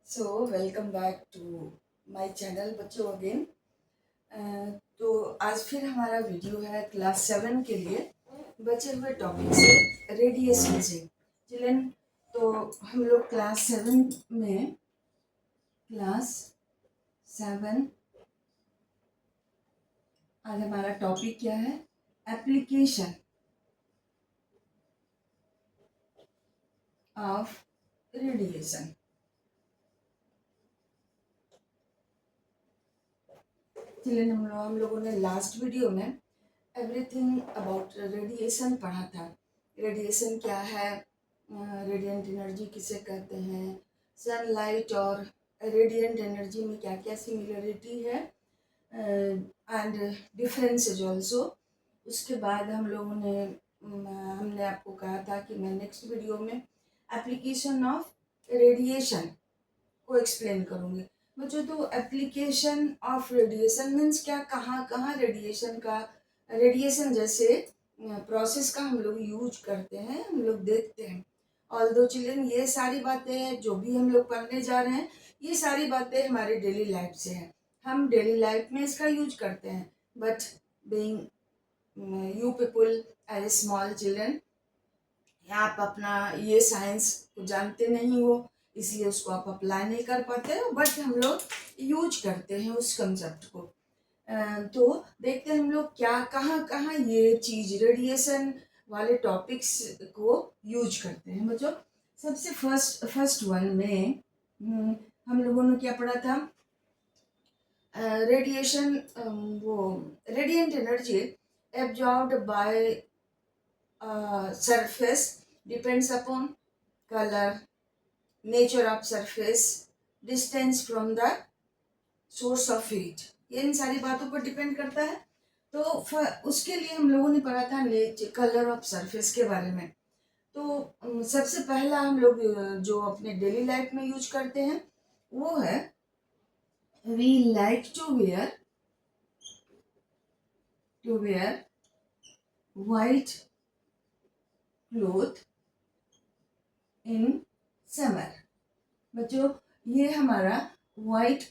So welcome back to my channel बच्चों again. तो आज फिर हमारा वीडियो है क्लास 7 के लिए बचे हुए टॉपिक से रेडिएशन से। चिल्ड्रन, तो हम लोग क्लास 7 आज हमारा टॉपिक क्या है? Application of radiation. चिल्ड्रन, हम लोगों ने लास्ट वीडियो में एवरीथिंग अबाउट रेडिएशन पढ़ा था। रेडिएशन क्या है, रेडिएंट एनर्जी किसे कहते हैं, सनलाइट और रेडिएंट एनर्जी में क्या क्या सिमिलरिटी है एंड डिफरेंसेज ऑल्सो। उसके बाद हम लोगों ने हमने आपको कहा था कि मैं नेक्स्ट वीडियो में एप्लीकेशन ऑफ रेडिएशन को एक्सप्लेन करूँगी। बच्चों, तो एप्लीकेशन ऑफ रेडिएशन मीन्स क्या, कहाँ कहाँ रेडिएशन जैसे प्रोसेस का हम लोग यूज करते हैं, हम लोग देखते हैं। ऑल्दो चिल्ड्रन, ये सारी बातें जो भी हम लोग पढ़ने जा रहे हैं, ये सारी बातें हमारे डेली लाइफ से हैं, हम डेली लाइफ में इसका यूज करते हैं। But being you people as small children, आप अपना ये साइंस को जानते नहीं हो, इसलिए उसको आप अप्लाई नहीं कर पाते हो, बट हम लोग यूज करते हैं उस कंसेप्ट को। तो देखते हैं हम लोग क्या कहाँ कहाँ ये चीज रेडिएशन वाले टॉपिक्स को यूज करते हैं। बच्चों, सबसे फर्स्ट वन में हम लोगों ने क्या पढ़ा था? रेडिएशन, वो radiant energy absorbed bye surface depends upon color, nature of surface, distance from the source of heat। ये इन सारी बातों पर डिपेंड करता है। तो उसके लिए हम लोगों ने पढ़ा था कलर ऑफ सरफेस के बारे में। तो सबसे पहला हम लोग जो अपने डेली लाइफ में यूज करते हैं वो है, we like to wear white cloth in summer. बच्चों, ये हमारा वाइट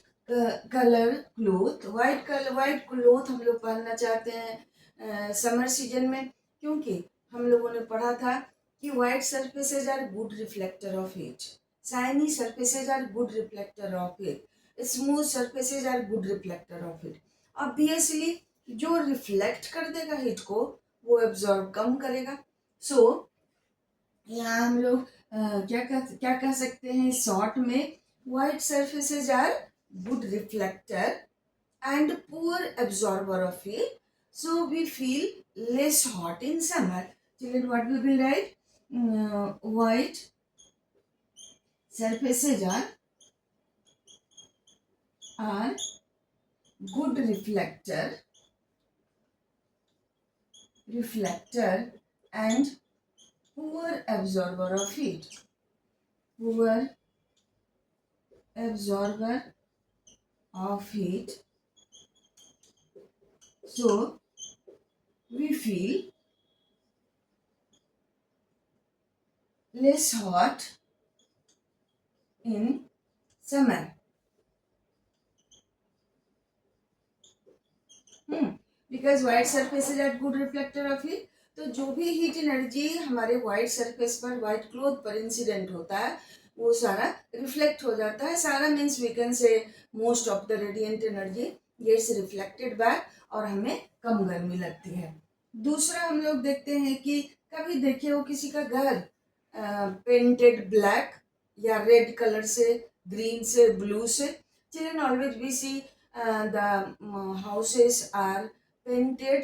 वाइट क्लोथ हम लोग पहनना चाहते हैं समर सीजन में, क्योंकि हम लोगों ने पढ़ा था कि white surfaces are good reflector of heat, shiny surfaces are good reflector of heat, smooth surfaces are good reflector of heat. Obviously जो रिफ्लेक्ट कर देगा हीट को, वो एब्जॉर्ब कम करेगा। सो यहाँ हम लोग क्या कह सकते हैं शॉर्ट में? White surfaces are good reflector and poor absorber of heat, so we feel less hot in summer. Children, what we will write? White surfaces are good reflector and poor absorber of heat. Poor absorber of heat, so we feel less hot in summer. Because white surfaces are good reflector of heat. तो जो भी heat energy हमारे white surface पर, white cloth पर incident होता है, वो सारा रिफ्लेक्ट हो जाता है। सारा means we can say most of the radiant energy gets reflected back और हमें कम गर्मी लगती है। दूसरा हम लोग देखते हैं कि कभी देखे हो किसी का घर पेंटेड ब्लैक या रेड कलर से, ग्रीन से, ब्लू से। Children, always we see the houses are painted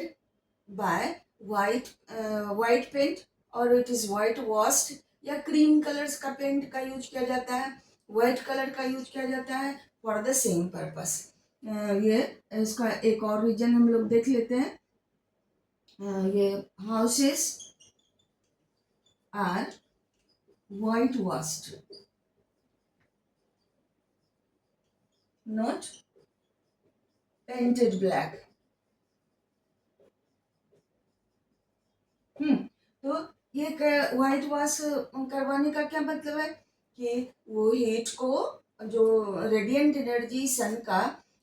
by white paint or it is white washed, या क्रीम कलर्स का पेंट का यूज किया जाता है, व्हाइट कलर का यूज किया जाता है फॉर द सेम पर्पस। ये इसका एक और रीजन हम लोग देख लेते हैं। ये houses are white washed, not painted black। तो ये व्हाइट वॉश करवाने का क्या मतलब है कि वो हीट को जो रेडिएंट एनर्जी सन का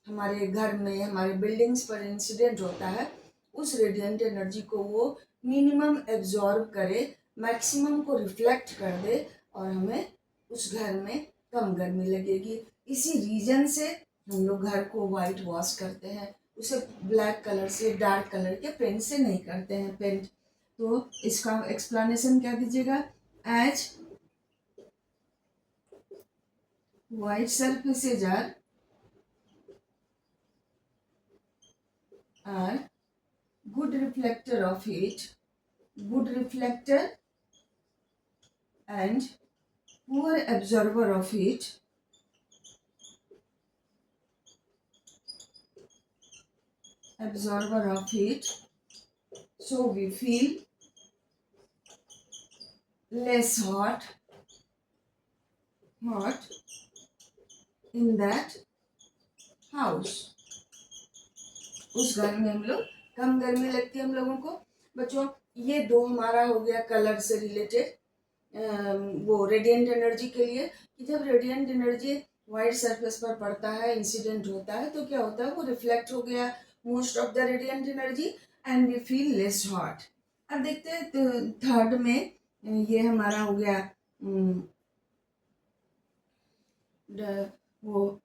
हमारे घर में, हमारे बिल्डिंग्स पर इंसिडेंट होता है, उस रेडिएंट एनर्जी को वो मिनिमम एब्जॉर्ब करे, मैक्सिमम को रिफ्लेक्ट कर दे और हमें उस घर में कम गर्मी लगेगी। इसी रीजन से हम लोग घर को वाइट वॉश करते हैं, उसे ब्लैक कलर से, डार्क कलर के पेंट से नहीं करते हैं पेंट। तो इसका एक्सप्लेनेशन क्या दीजिएगा? As white surfaces are good reflector of heat, good reflector and poor absorber of heat, so we feel less hot in that house. उस घर में हम लोग कम गर्मी लगती है हम लोगों को। बच्चों, ये दो हमारा हो गया कलर से रिलेटेड, वो रेडिएंट एनर्जी के लिए, कि जब रेडिएंट एनर्जी वाइट सरफेस पर पड़ता है, इंसिडेंट होता है, तो क्या होता है, वो रिफ्लेक्ट हो गया most of the radiant energy and we feel less hot. अब देखते हैं तो थर्ड में ये हमारा हो गया वो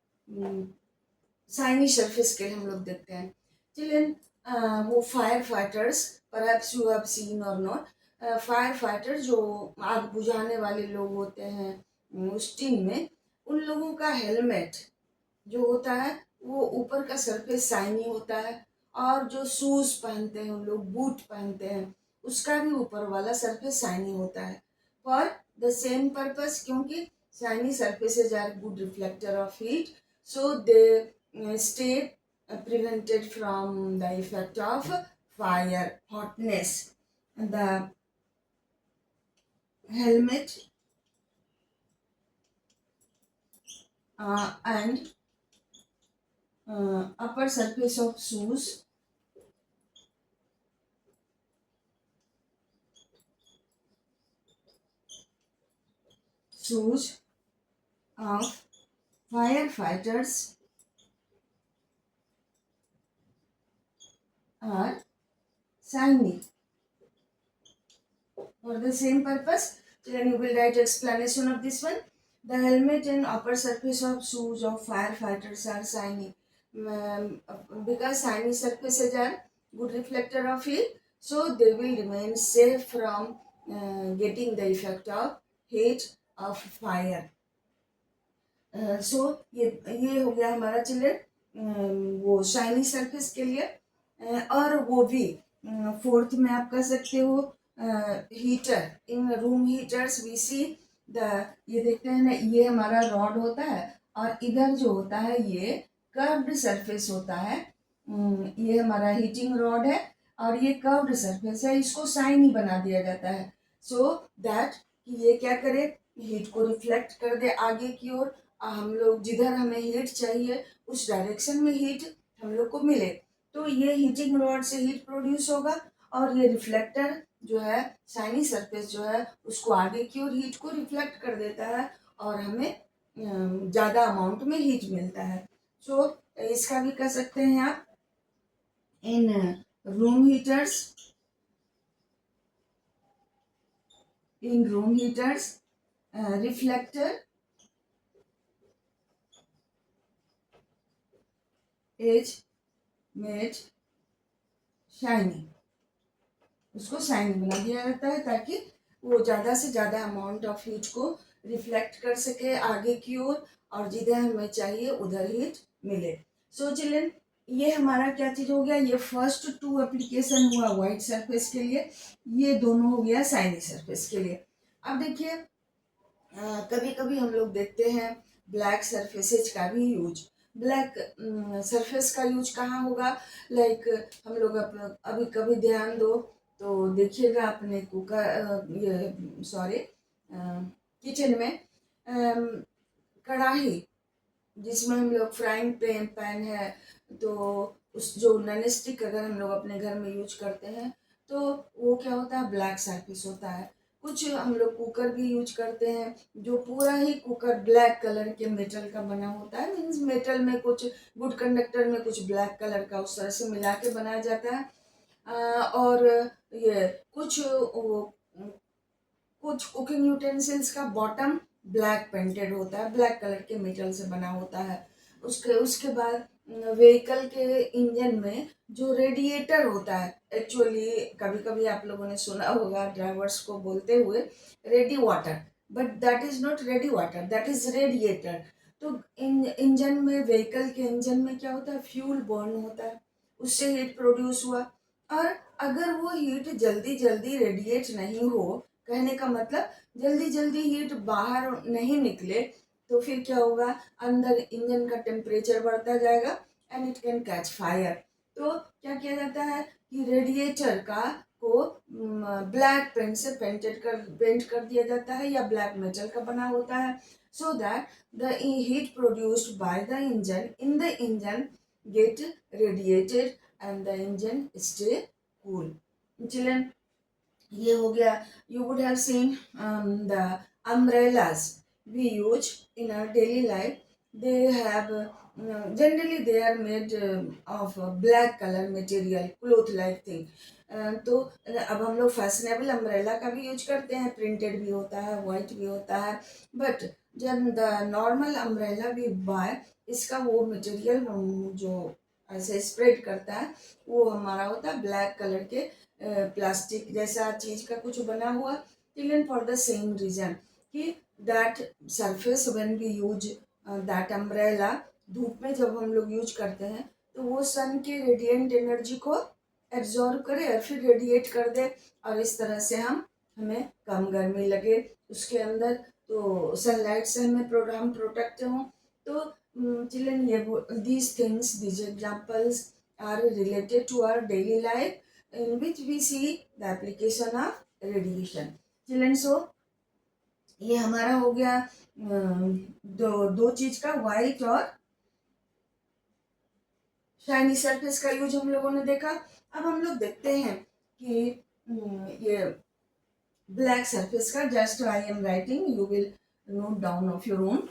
शाइनी सरफेस के लिए हम लोग देखते हैं। चिल्ड्रन, वो fire fighters, perhaps you have seen और नॉट, फायर फाइटर जो आग बुझाने वाले लोग होते हैं उस टीम में, उन लोगों का हेलमेट जो होता है वो ऊपर का सरफेस शाइनी होता है, और जो शूज पहनते हैं उन लोग, बूट पहनते हैं, उसका भी ऊपर वाला सरफेस शाइनी होता है फॉर द सेम पर्पस, क्योंकि shiny surfaces are good reflector of heat, so they stay prevented from the effect of fire, hotness. The helmet and upper surface of shoes of firefighters are shiny for the same purpose. Then you will write explanation of this one. The helmet and upper surface of shoes of firefighters are shiny, because shiny surfaces are good reflector of heat, so they will remain safe from getting the effect of heat of fire. सो ये हो गया हमारा children वो shiny surface के लिए। और वो भी फोर्थ में आप कह सकते हो heater, in room heaters we see the, ये देखते हैं ना, ये हमारा रॉड होता है और इधर जो होता है ये कर्व्ड सरफेस होता है। ये हमारा हीटिंग रॉड है और ये कर्व्ड सरफेस है, इसको शाइनी बना दिया जाता है सो दैट कि ये क्या करे, हीट को रिफ्लेक्ट कर दे आगे की ओर, हम लोग जिधर हमें हीट चाहिए उस डायरेक्शन में हीट हम लोग को मिले। तो ये हीटिंग रॉड से हीट प्रोड्यूस होगा और ये रिफ्लेक्टर जो है, शाइनी सरफेस जो है, उसको आगे की ओर हीट को रिफ्लेक्ट कर देता है और हमें ज़्यादा अमाउंट में हीट मिलता है। सो इसका भी कह सकते हैं आप, इन room heaters, reflector is made shiny, उसको शाइनी बना दिया जाता है ताकि वो ज़्यादा से ज़्यादा अमाउंट ऑफ हीट को रिफ्लेक्ट कर सके आगे की ओर और जिधर हमें चाहिए उधर हीट मिले। सो चिल्ड्रन, ये हमारा क्या चीज़ हो गया, ये फर्स्ट टू एप्लीकेशन हुआ वाइट सरफेस के लिए, ये दोनों हो गया शाइनी सरफेस के लिए। अब देखिए, कभी कभी हम लोग देखते हैं ब्लैक सरफेसेज का भी यूज। ब्लैक सरफेस का यूज कहाँ होगा, लाइक हम लोग अभी कभी ध्यान दो तो देखिएगा अपने कुकर, ये सॉरी, किचन में कढ़ाई जिसमें हम लोग फ्राइंग पैन है, तो उस जो नॉन स्टिक अगर हम लोग अपने घर में यूज करते हैं तो वो क्या होता है, ब्लैक सरफेस होता है। कुछ हम लोग कुकर भी यूज करते हैं, जो पूरा ही कुकर ब्लैक कलर के मेटल का बना होता है। मीन्स मेटल में कुछ गुड कंडक्टर में कुछ ब्लैक कलर का उस तरह से मिला के बनाया जाता है। और ये कुछ कुकिंग यूटेंसिल्स का बॉटम ब्लैक पेंटेड होता है, ब्लैक कलर के मेटल से बना होता है। उसके उसके बाद व्हीकल के इंजन में जो रेडिएटर होता है, एक्चुअली कभी कभी आप लोगों ने सुना होगा ड्राइवर्स को बोलते हुए ready water, but that is not ready water, that is radiator. तो इंजन में, व्हीकल के इंजन में क्या होता है, फ्यूल बर्न होता है, उससे हीट प्रोड्यूस हुआ। और अगर वो हीट जल्दी जल्दी रेडिएट नहीं हो, कहने का मतलब जल्दी जल्दी हीट बाहर नहीं निकले, तो फिर क्या होगा, अंदर इंजन का टेम्परेचर बढ़ता जाएगा and it can catch fire. तो क्या किया जाता है कि रेडिएटर का को ब्लैक पेंट से पेंट कर दिया जाता है, या ब्लैक मेटल का बना होता है, so that the heat produced by the engine in the engine get radiated and the engine stay cool. Children, ये हो गया। You would have seen the umbrellas we use in our daily life. They have generally they are made of black color material, cloth like thing. तो अब हम लोग fashionable umbrella का भी use करते हैं, प्रिंटेड भी होता है, वाइट भी होता है, बट जब द नॉर्मल अम्ब्रेला भी बाय, इसका वो मटेरियल जो ऐसे स्प्रेड करता है वो हमारा होता है ब्लैक कलर के प्लास्टिक जैसा चीज का कुछ बना हुआ। Even for the same reason कि that surface when we use that umbrella, धूप में जब हम लोग यूज करते हैं तो वो सन के रेडिएंट एनर्जी को एब्जॉर्ब करे और फिर रेडिएट कर दे, और इस तरह से हमें कम गर्मी लगे उसके अंदर, तो सनलाइट से हम प्रोटेक्ट हों। तो चिल्ड्रन, ये these things, these examples are related to our daily life in which we see the application of radiation. Children, so ये हमारा हो गया दो चीज का, व्हाइट और शाइनी सरफेस का यूज हम लोगों ने देखा। अब हम लोग देखते हैं कि ये ब्लैक सरफेस का, just I am writing, you will note down of your own.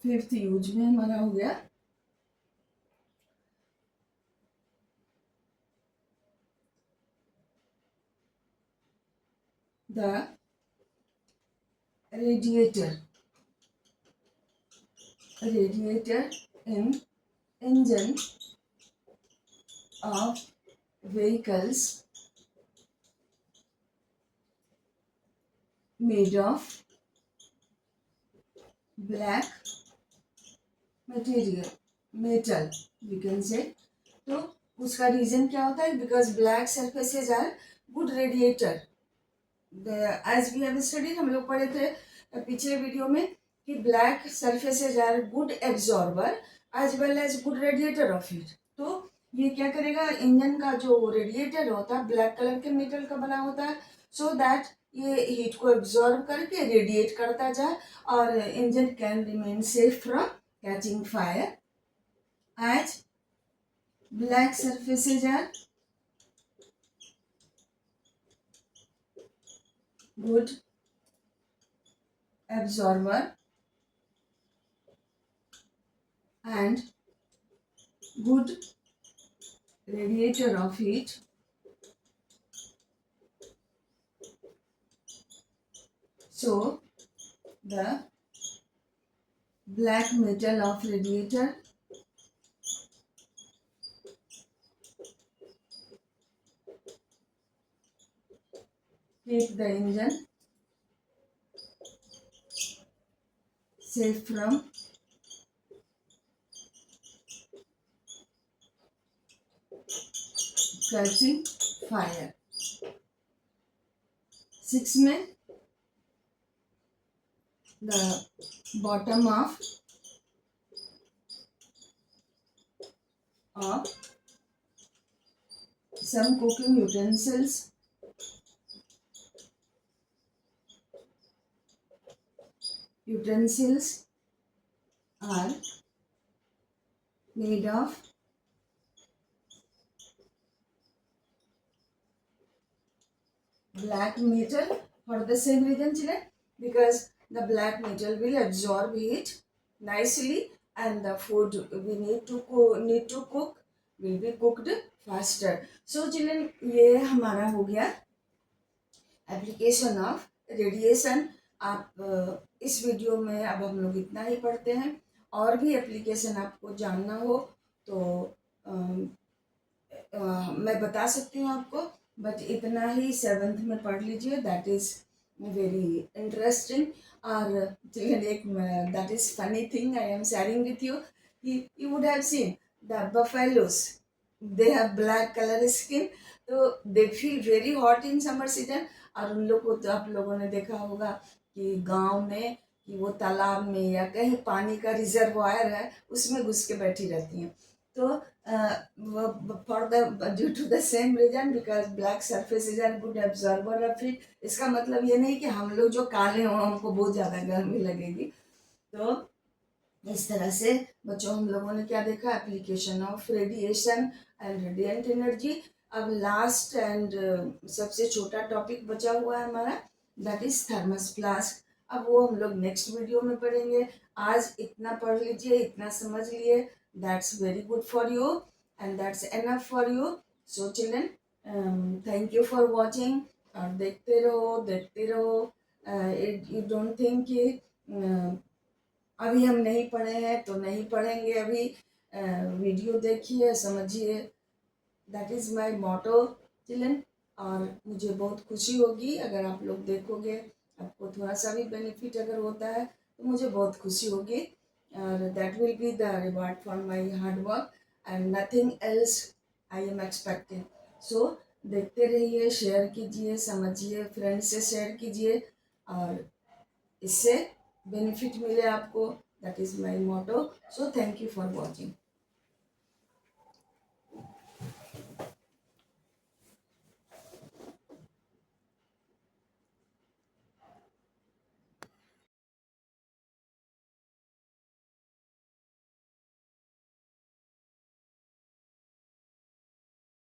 Fifth use में हमारा हो गया the radiator in engine of vehicles made of black material, metal you can say। तो उसका रीजन क्या होता है, because black surfaces are good radiator. As we have studied, हम लोग पढ़े थे पिछले वीडियो में कि black surfaces are good absorber as well as good radiator of heat. तो ये क्या करेगा, इंजन का जो रेडिएटर होता है ब्लैक कलर के मेटल का बना होता है, सो दैट ये हीट को एब्जॉर्ब करके रेडिएट करता जाए और engine can remain safe from catching fire. As black surfaces are good absorber and good radiator of heat, so the black metal of radiator keep the engine safe from catching fire. 6 में the bottom of some cooking utensils are made of black metal. For the same reason, children, because the black metal will absorb heat nicely, and the food we need to cook will be cooked faster. So children, ये हमारा हो गया application of radiation. आप इस video में अब हम लोग इतना ही पढ़ते हैं। और भी एप्लीकेशन आपको जानना हो तो मैं बता सकती हूँ आपको, बट इतना ही 7th में पढ़ लीजिए, दैट इज़ वेरी इंटरेस्टिंग। और एक that is funny thing I am sharing with you, you would have seen the buffaloes, they have black color skin, तो they feel very hot in summer season। और उन लोग को तो आप लोगों ने देखा होगा कि गांव में कि वो तालाब में या कहीं पानी का रिजर्वायर है उसमें घुस के बैठी रहती हैं। तो for the due to the same reason, because black surfaces are good absorber of heat. इसका मतलब ये नहीं कि हम लोग जो काले हों हमको बहुत ज़्यादा गर्मी लगेगी। तो इस तरह से बच्चों हम लोगों ने क्या देखा, application of radiation and radiant energy. अब लास्ट एंड सबसे छोटा टॉपिक बचा हुआ है हमारा, दैट इज थर्मस फ्लास्क। अब वो हम लोग नेक्स्ट वीडियो में पढ़ेंगे। आज इतना पढ़ लीजिए, इतना समझ लिए, that's very good for you and that's enough for you. So children, thank you for watching. और देखते रहो देखते रहो। यू डोंट थिंक कि अभी हम नहीं पढ़े हैं तो नहीं पढ़ेंगे। अभी वीडियो देखिए, समझिए, that is my motto children. और मुझे बहुत खुशी होगी अगर आप लोग देखोगे, आपको थोड़ा सा भी बेनिफिट अगर होता है तो मुझे बहुत खुशी होगी। और that will be the reward for my hard work and nothing else I am expecting. So देखते रहिए, शेयर कीजिए, समझिए, फ्रेंड्स से शेयर कीजिए और इससे बेनिफिट मिले आपको। That is my motto. So thank you for watching.